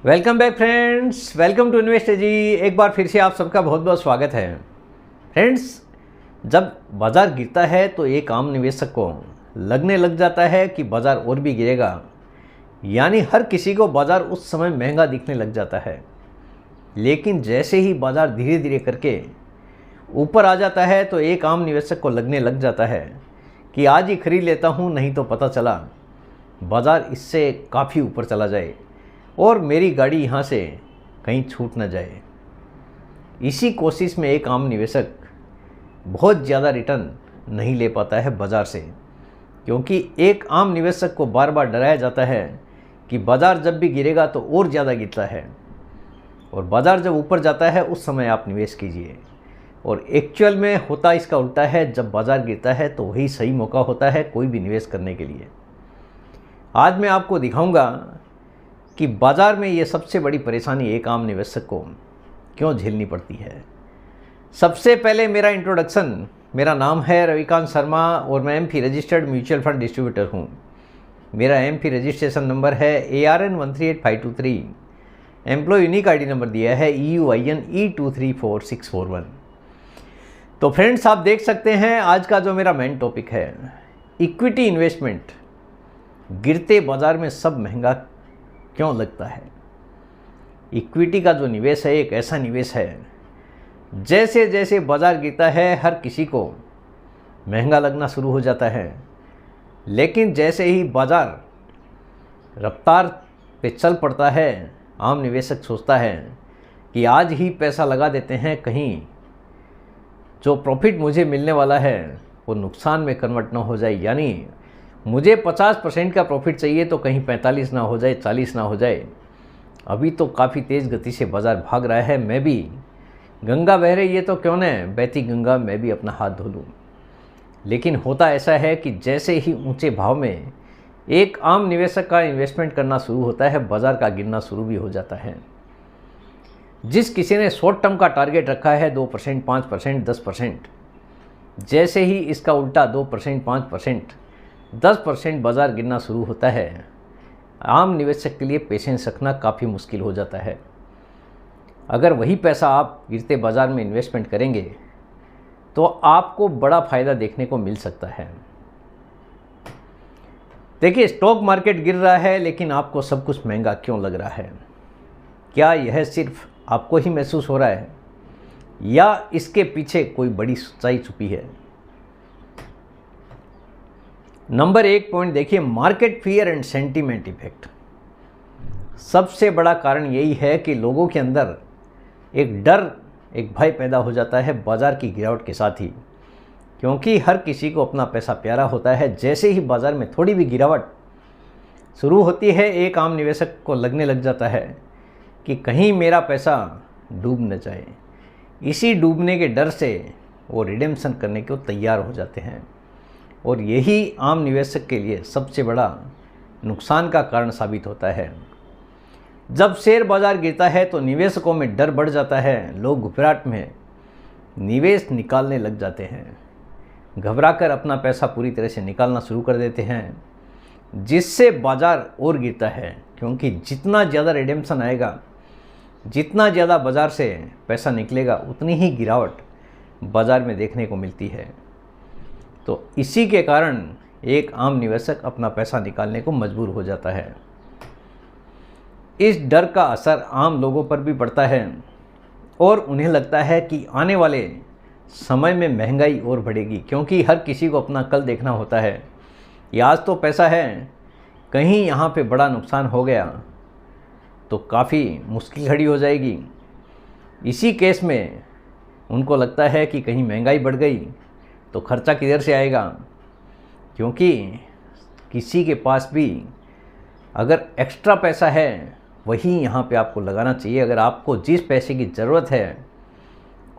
Welcome back friends, welcome to invest ji. एक बार फिर से आप सबका बहुत बहुत स्वागत है। फ्रेंड्स, जब बाज़ार गिरता है तो एक आम निवेशक को लगने लग जाता है कि बाज़ार और भी गिरेगा, यानी हर किसी को बाज़ार उस समय महंगा दिखने लग जाता है। लेकिन जैसे ही बाज़ार धीरे धीरे करके ऊपर आ जाता है तो एक आम निवेशक को लगने लग जाता है कि आज ही खरीद लेता हूँ, नहीं तो पता चला बाज़ार इससे काफ़ी ऊपर चला जाए और मेरी गाड़ी यहाँ से कहीं छूट न जाए। इसी कोशिश में एक आम निवेशक बहुत ज़्यादा रिटर्न नहीं ले पाता है बाज़ार से, क्योंकि एक आम निवेशक को बार बार डराया जाता है कि बाज़ार जब भी गिरेगा तो और ज़्यादा गिरता है, और बाज़ार जब ऊपर जाता है उस समय आप निवेश कीजिए। और एक्चुअल में होता इसका उल्टा है, जब बाज़ार गिरता है तो वही सही मौका होता है कोई भी निवेश करने के लिए। आज मैं आपको दिखाऊंगा कि बाज़ार में ये सबसे बड़ी परेशानी एक आम निवेशक को क्यों झेलनी पड़ती है। सबसे पहले मेरा इंट्रोडक्शन, मेरा नाम है रविकांत शर्मा और मैं AMFI registered mutual fund distributor हूँ। मेरा एमपी रजिस्ट्रेशन नंबर है ARN 138523। Employee unique ID number दिया है EUIN E234641। तो फ्रेंड्स, आप देख सकते हैं आज का जो मेरा मेन टॉपिक है, इक्विटी इन्वेस्टमेंट। गिरते बाज़ार में सब महंगा क्यों लगता है। इक्विटी का जो निवेश है एक ऐसा निवेश है, जैसे जैसे बाज़ार गिरता है हर किसी को महंगा लगना शुरू हो जाता है, लेकिन जैसे ही बाज़ार रफ्तार पे चल पड़ता है आम निवेशक सोचता है कि आज ही पैसा लगा देते हैं, कहीं जो प्रॉफिट मुझे मिलने वाला है वो नुकसान में कन्वर्ट ना हो जाए। यानी मुझे 50% का प्रॉफिट चाहिए तो कहीं 45 ना हो जाए, 40 ना हो जाए। अभी तो काफ़ी तेज़ गति से बाज़ार भाग रहा है, मैं भी गंगा बह रही है तो क्यों न बहती गंगा मैं भी अपना हाथ धो लूँ। लेकिन होता ऐसा है कि जैसे ही ऊंचे भाव में एक आम निवेशक का इन्वेस्टमेंट करना शुरू होता है, बाज़ार का गिरना शुरू भी हो जाता है। जिस किसी ने शॉर्ट टर्म का टारगेट रखा है 2%, 5%, 10%, जैसे ही इसका उल्टा 2%, 5%, 10% बाज़ार गिरना शुरू होता है, आम निवेशक के लिए पेशेंस रखना काफ़ी मुश्किल हो जाता है। अगर वही पैसा आप गिरते बाज़ार में इन्वेस्टमेंट करेंगे तो आपको बड़ा फ़ायदा देखने को मिल सकता है। देखिए, स्टॉक मार्केट गिर रहा है लेकिन आपको सब कुछ महंगा क्यों लग रहा है? क्या यह सिर्फ आपको ही महसूस हो रहा है या इसके पीछे कोई बड़ी सच्चाई छुपी है? नंबर 1 पॉइंट देखिए, market fear and sentiment effect. सबसे बड़ा कारण यही है कि लोगों के अंदर एक डर, एक भय पैदा हो जाता है बाज़ार की गिरावट के साथ ही, क्योंकि हर किसी को अपना पैसा प्यारा होता है। जैसे ही बाज़ार में थोड़ी भी गिरावट शुरू होती है, एक आम निवेशक को लगने लग जाता है कि कहीं मेरा पैसा डूब न जाए। इसी डूबने के डर से वो रिडेम्पशन करने को तैयार हो जाते हैं, और यही आम निवेशक के लिए सबसे बड़ा नुकसान का कारण साबित होता है। जब शेयर बाज़ार गिरता है तो निवेशकों में डर बढ़ जाता है, लोग घबराहट में निवेश निकालने लग जाते हैं, घबराकर अपना पैसा पूरी तरह से निकालना शुरू कर देते हैं, जिससे बाज़ार और गिरता है। क्योंकि जितना ज़्यादा रिडेम्पशन आएगा, जितना ज़्यादा बाज़ार से पैसा निकलेगा, उतनी ही गिरावट बाज़ार में देखने को मिलती है। तो इसी के कारण एक आम निवेशक अपना पैसा निकालने को मजबूर हो जाता है। इस डर का असर आम लोगों पर भी पड़ता है और उन्हें लगता है कि आने वाले समय में महंगाई और बढ़ेगी, क्योंकि हर किसी को अपना कल देखना होता है कि आज तो पैसा है, कहीं यहाँ पे बड़ा नुकसान हो गया तो काफ़ी मुश्किल खड़ी हो जाएगी। इसी केस में उनको लगता है कि कहीं महंगाई बढ़ गई तो खर्चा किधर से आएगा, क्योंकि किसी के पास भी अगर एक्स्ट्रा पैसा है वही यहाँ पे आपको लगाना चाहिए। अगर आपको जिस पैसे की ज़रूरत है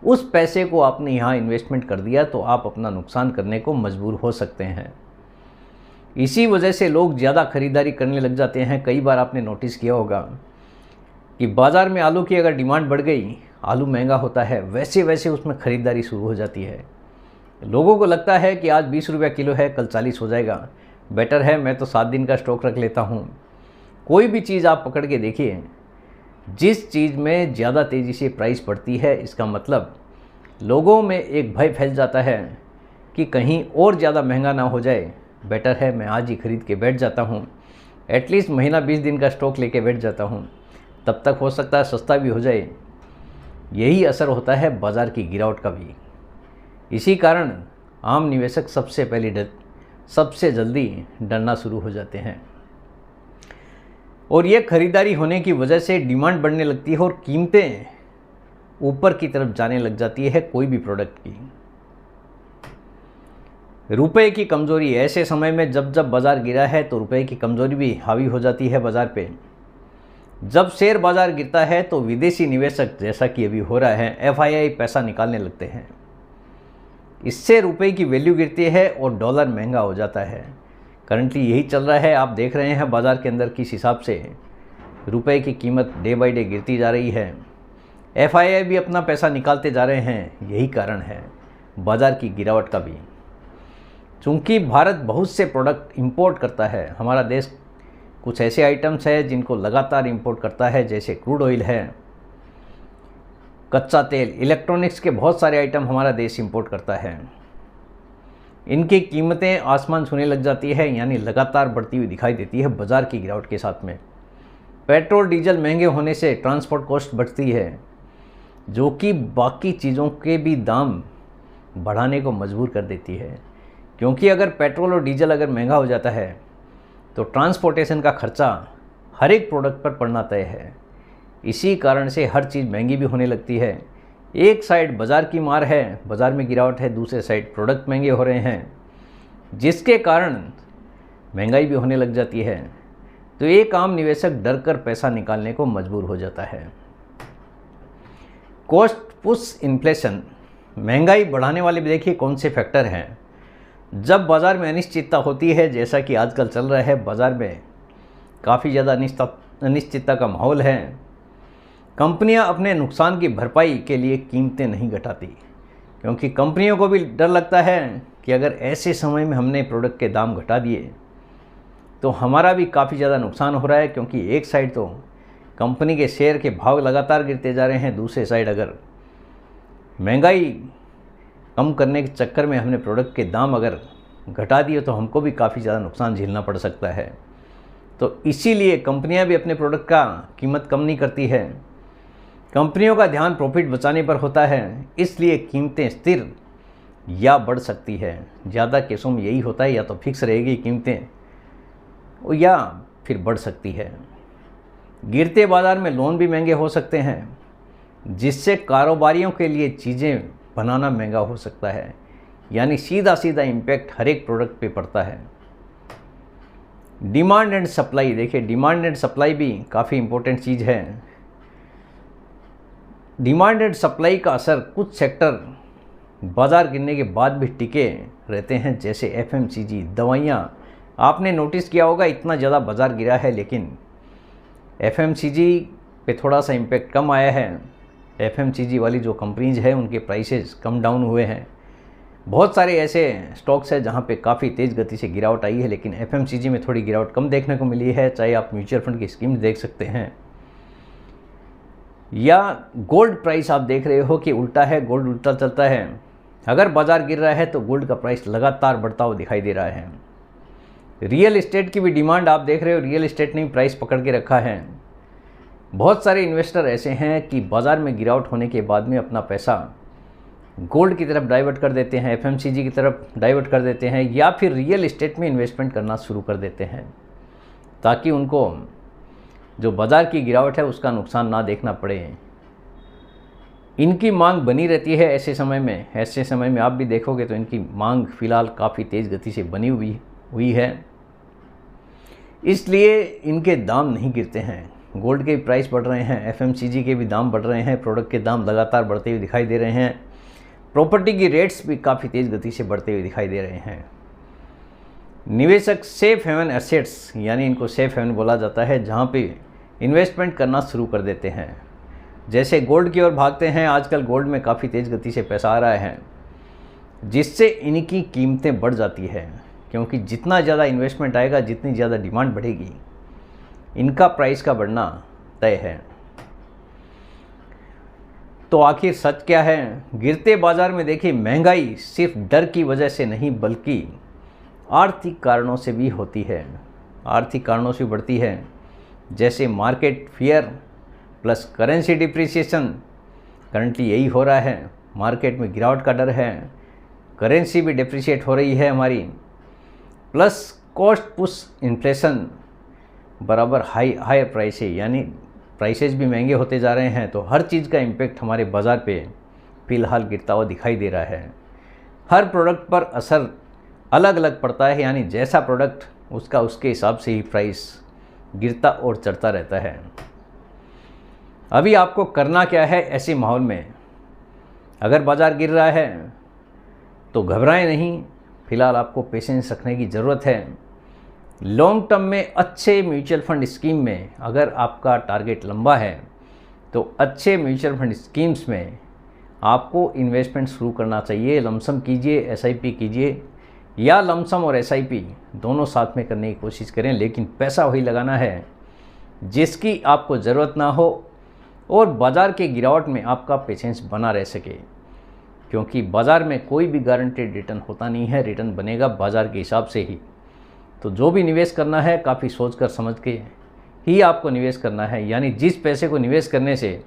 उस पैसे को आपने यहाँ इन्वेस्टमेंट कर दिया तो आप अपना नुकसान करने को मजबूर हो सकते हैं। इसी वजह से लोग ज़्यादा खरीदारी करने लग जाते हैं। कई बार आपने नोटिस किया होगा कि बाज़ार में आलू की अगर डिमांड बढ़ गई, आलू महंगा होता है, वैसे वैसे उसमें ख़रीदारी शुरू हो जाती है। लोगों को लगता है कि आज 20 रुपये किलो है, कल 40 हो जाएगा, बेटर है मैं तो 7 दिन का स्टॉक रख लेता हूँ। कोई भी चीज़ आप पकड़ के देखिए, जिस चीज़ में ज़्यादा तेज़ी से प्राइस बढ़ती है, इसका मतलब लोगों में एक भय फैल जाता है कि कहीं और ज़्यादा महंगा ना हो जाए, बेटर है मैं आज ही खरीद के बैठ जाता हूँ, एटलीस्ट महीना 20 दिन का स्टॉक लेके बैठ जाता हूँ, तब तक हो सकता है सस्ता भी हो जाए। यही असर होता है बाज़ार की गिरावट का भी। इसी कारण आम निवेशक सबसे जल्दी डरना शुरू हो जाते हैं और ये खरीदारी होने की वजह से डिमांड बढ़ने लगती है और कीमतें ऊपर की तरफ जाने लग जाती है कोई भी प्रोडक्ट की। रुपए की कमज़ोरी, ऐसे समय में जब बाज़ार गिरा है तो रुपए की कमज़ोरी भी हावी हो जाती है बाज़ार पे। जब शेयर बाज़ार गिरता है तो विदेशी निवेशक, जैसा कि अभी हो रहा है, FII पैसा निकालने लगते हैं। इससे रुपए की वैल्यू गिरती है और डॉलर महंगा हो जाता है। करंटली यही चल रहा है, आप देख रहे हैं बाज़ार के अंदर किस हिसाब से रुपए की कीमत डे बाय डे गिरती जा रही है। FII भी अपना पैसा निकालते जा रहे हैं, यही कारण है बाज़ार की गिरावट का भी। चूँकि भारत बहुत से प्रोडक्ट इंपोर्ट करता है, हमारा देश कुछ ऐसे आइटम्स है जिनको लगातार इंपोर्ट करता है, जैसे क्रूड ऑयल है, कच्चा तेल, इलेक्ट्रॉनिक्स के बहुत सारे आइटम हमारा देश इंपोर्ट करता है। इनकी कीमतें आसमान छूने लग जाती है, यानी लगातार बढ़ती हुई दिखाई देती है बाज़ार की गिरावट के साथ में। पेट्रोल डीजल महंगे होने से ट्रांसपोर्ट कॉस्ट बढ़ती है, जो कि बाकी चीज़ों के भी दाम बढ़ाने को मजबूर कर देती है। क्योंकि अगर पेट्रोल और डीजल अगर महंगा हो जाता है तो ट्रांसपोर्टेशन का खर्चा हर एक प्रोडक्ट पर पड़ना तय है। इसी कारण से हर चीज़ महंगी भी होने लगती है। एक साइड बाज़ार की मार है, बाज़ार में गिरावट है, दूसरे साइड प्रोडक्ट महंगे हो रहे हैं, जिसके कारण महंगाई भी होने लग जाती है। तो एक आम निवेशक डर कर पैसा निकालने को मजबूर हो जाता है। कॉस्ट पुश इन्फ्लेशन, महंगाई बढ़ाने वाले भी देखिए कौन से फैक्टर हैं। जब बाज़ार में अनिश्चितता होती है, जैसा कि आजकल चल रहा है, बाज़ार में काफ़ी ज़्यादा अनिश्चितता का माहौल है, कंपनियां अपने नुकसान की भरपाई के लिए कीमतें नहीं घटाती, क्योंकि कंपनियों को भी डर लगता है कि अगर ऐसे समय में हमने प्रोडक्ट के दाम घटा दिए तो हमारा भी काफ़ी ज़्यादा नुकसान हो रहा है। क्योंकि एक साइड तो कंपनी के शेयर के भाव लगातार गिरते जा रहे हैं, दूसरे साइड अगर महंगाई कम करने के चक्कर में हमने प्रोडक्ट के दाम अगर घटा दिए तो हमको भी काफ़ी ज़्यादा नुकसान झेलना पड़ सकता है। तो इसीलिए कंपनियां भी अपने प्रोडक्ट का कीमत कम नहीं करती है। कंपनियों का ध्यान प्रॉफिट बचाने पर होता है, इसलिए कीमतें स्थिर या बढ़ सकती है। ज़्यादा केसों में यही होता है, या तो फिक्स रहेगी कीमतें या फिर बढ़ सकती है। गिरते बाज़ार में लोन भी महंगे हो सकते हैं, जिससे कारोबारियों के लिए चीज़ें बनाना महंगा हो सकता है, यानी सीधा इम्पैक्ट हर एक प्रोडक्ट पे पड़ता है। डिमांड एंड सप्लाई, देखिए डिमांड एंड सप्लाई भी काफ़ी इम्पोर्टेंट चीज़ है। डिमांड एंड सप्लाई का असर कुछ सेक्टर बाज़ार गिरने के बाद भी टिके रहते हैं, जैसे FMCG, दवाइयाँ। आपने नोटिस किया होगा इतना ज़्यादा बाज़ार गिरा है, लेकिन FMCG पे थोड़ा सा इम्पैक्ट कम आया है। FMCG वाली जो कंपनीज है उनके प्राइसेस कम डाउन हुए हैं। बहुत सारे ऐसे स्टॉक्स हैं जहाँ पे काफ़ी तेज़ गति से गिरावट आई है, लेकिन FMCG में थोड़ी गिरावट कम देखने को मिली है। चाहे आप म्यूचुअल फंड की स्कीम देख सकते हैं, या गोल्ड प्राइस आप देख रहे हो कि उल्टा है, गोल्ड उल्टा चलता है। अगर बाज़ार गिर रहा है तो गोल्ड का प्राइस लगातार बढ़ता हुआ दिखाई दे रहा है। रियल इस्टेट की भी डिमांड आप देख रहे हो, रियल इस्टेट ने प्राइस पकड़ के रखा है। बहुत सारे इन्वेस्टर ऐसे हैं कि बाज़ार में गिरावट होने के बाद में अपना पैसा गोल्ड की तरफ डाइवर्ट कर देते हैं, FMCG की तरफ डाइवर्ट कर देते हैं, या फिर रियल इस्टेट में इन्वेस्टमेंट करना शुरू कर देते हैं, ताकि उनको जो बाज़ार की गिरावट है उसका नुकसान ना देखना पड़े। इनकी मांग बनी रहती है ऐसे समय में आप भी देखोगे तो इनकी मांग फ़िलहाल काफ़ी तेज़ गति से बनी हुई है, इसलिए इनके दाम नहीं गिरते हैं। गोल्ड के भी प्राइस बढ़ रहे हैं, FMCG के भी दाम बढ़ रहे हैं, प्रोडक्ट के दाम लगातार बढ़ते हुए दिखाई दे रहे हैं, प्रॉपर्टी की रेट्स भी काफ़ी तेज़ गति से बढ़ते हुए दिखाई दे रहे हैं। निवेशक सेफ हेवन एसेट्स, यानी इनको सेफ हेवन बोला जाता है, जहाँ पे इन्वेस्टमेंट करना शुरू कर देते हैं। जैसे गोल्ड की ओर भागते हैं, आजकल गोल्ड में काफ़ी तेज़ गति से पैसा आ रहा है, जिससे इनकी कीमतें बढ़ जाती है। क्योंकि जितना ज़्यादा इन्वेस्टमेंट आएगा, जितनी ज़्यादा डिमांड बढ़ेगी, इनका प्राइस का बढ़ना तय है। तो आखिर सच क्या है? गिरते बाज़ार में देखिए, महंगाई सिर्फ डर की वजह से नहीं बल्कि आर्थिक कारणों से भी होती है, आर्थिक कारणों से बढ़ती है। जैसे market fear plus currency depreciation, currently यही हो रहा है। मार्केट में गिरावट का डर है, करेंसी भी डिप्रिशिएट हो रही है हमारी, प्लस कॉस्ट पुश इन्फ्लेशन बराबर हायर प्राइस है, यानी प्राइसेस भी महंगे होते जा रहे हैं। तो हर चीज़ का इम्पेक्ट हमारे बाज़ार पे फ़िलहाल गिरता हुआ दिखाई दे रहा है। हर प्रोडक्ट पर असर अलग अलग पड़ता है, यानी जैसा प्रोडक्ट उसका उसके हिसाब से ही प्राइस गिरता और चढ़ता रहता है। अभी आपको करना क्या है ऐसे माहौल में? अगर बाज़ार गिर रहा है तो घबराएं नहीं, फ़िलहाल आपको पेशेंस रखने की ज़रूरत है। लॉन्ग टर्म में अच्छे म्यूचुअल फंड स्कीम में अगर आपका टारगेट लंबा है तो अच्छे म्यूचुअल फंड स्कीम्स में आपको इन्वेस्टमेंट शुरू करना चाहिए। लमसम कीजिए, एसआईपी कीजिए, या लमसम और एसआईपी दोनों साथ में करने की कोशिश करें, लेकिन पैसा वही लगाना है जिसकी आपको ज़रूरत ना हो और बाज़ार के गिरावट में आपका पेशेंस बना रह सके, क्योंकि बाज़ार में कोई भी गारंटेड रिटर्न होता नहीं है। रिटर्न बनेगा बाज़ार के हिसाब से ही। तो जो भी निवेश करना है काफ़ी सोच कर समझ के ही आपको निवेश करना है, यानी जिस पैसे को निवेश करने से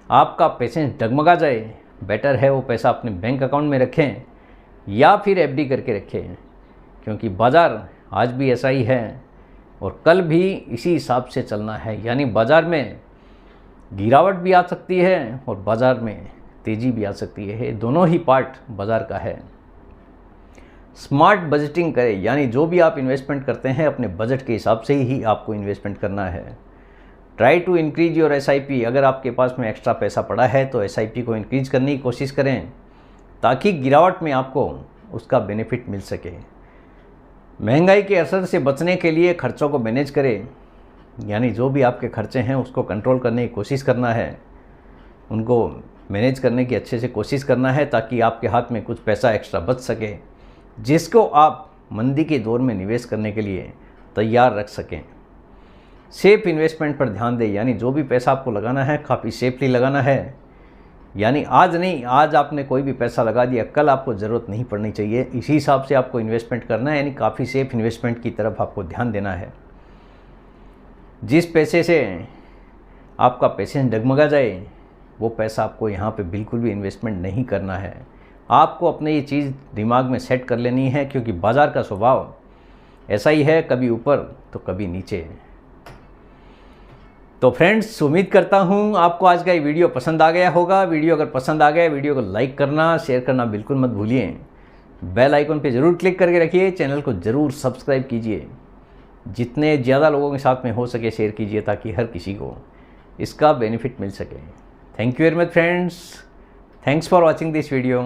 आपका पेशेंस डगमगा जाए, बेटर है वो पैसा अपने बैंक अकाउंट में रखें या फिर एफडी करके रखें, क्योंकि बाज़ार आज भी ऐसा ही है और कल भी इसी हिसाब से चलना है। यानी बाज़ार में गिरावट भी आ सकती है और बाज़ार में तेज़ी भी आ सकती है, दोनों ही पार्ट बाज़ार का है। स्मार्ट बजटिंग करें, यानी जो भी आप इन्वेस्टमेंट करते हैं अपने बजट के हिसाब से ही आपको इन्वेस्टमेंट करना है। Try to increase your SIP, अगर आपके पास में एक्स्ट्रा पैसा पड़ा है तो एसआईपी को इंक्रीज करने की कोशिश करें ताकि गिरावट में आपको उसका बेनिफिट मिल सके। महंगाई के असर से बचने के लिए खर्चों को मैनेज करें, यानी जो भी आपके खर्चे हैं उसको कंट्रोल करने की कोशिश करना है, उनको मैनेज करने की अच्छे से कोशिश करना है ताकि आपके हाथ में कुछ पैसा एक्स्ट्रा बच सके, जिसको आप मंदी के दौर में निवेश करने के लिए तैयार रख सकें। सेफ इन्वेस्टमेंट पर ध्यान दें, यानी जो भी पैसा आपको लगाना है काफ़ी सेफली लगाना है, यानी आज नहीं, आज आपने कोई भी पैसा लगा दिया कल आपको ज़रूरत नहीं पड़नी चाहिए। इसी हिसाब से आपको इन्वेस्टमेंट करना है, यानी काफ़ी सेफ इन्वेस्टमेंट की तरफ आपको ध्यान देना है। जिस पैसे से आपका पेशेंस डगमगा जाए वो पैसा आपको यहाँ पे बिल्कुल भी इन्वेस्टमेंट नहीं करना है। आपको अपने ये चीज़ दिमाग में सेट कर लेनी है, क्योंकि बाज़ार का स्वभाव ऐसा ही है, कभी ऊपर तो कभी नीचे। तो फ्रेंड्स, उम्मीद करता हूँ आपको आज का ये वीडियो पसंद आ गया होगा। वीडियो अगर पसंद आ गया, वीडियो को लाइक करना, शेयर करना बिल्कुल मत भूलिए। बेल आइकन पे ज़रूर क्लिक करके रखिए, चैनल को ज़रूर सब्सक्राइब कीजिए। जितने ज़्यादा लोगों के साथ में हो सके शेयर कीजिए ताकि हर किसी को इसका बेनिफिट मिल सके। Thank you very much friends, thanks for watching this video.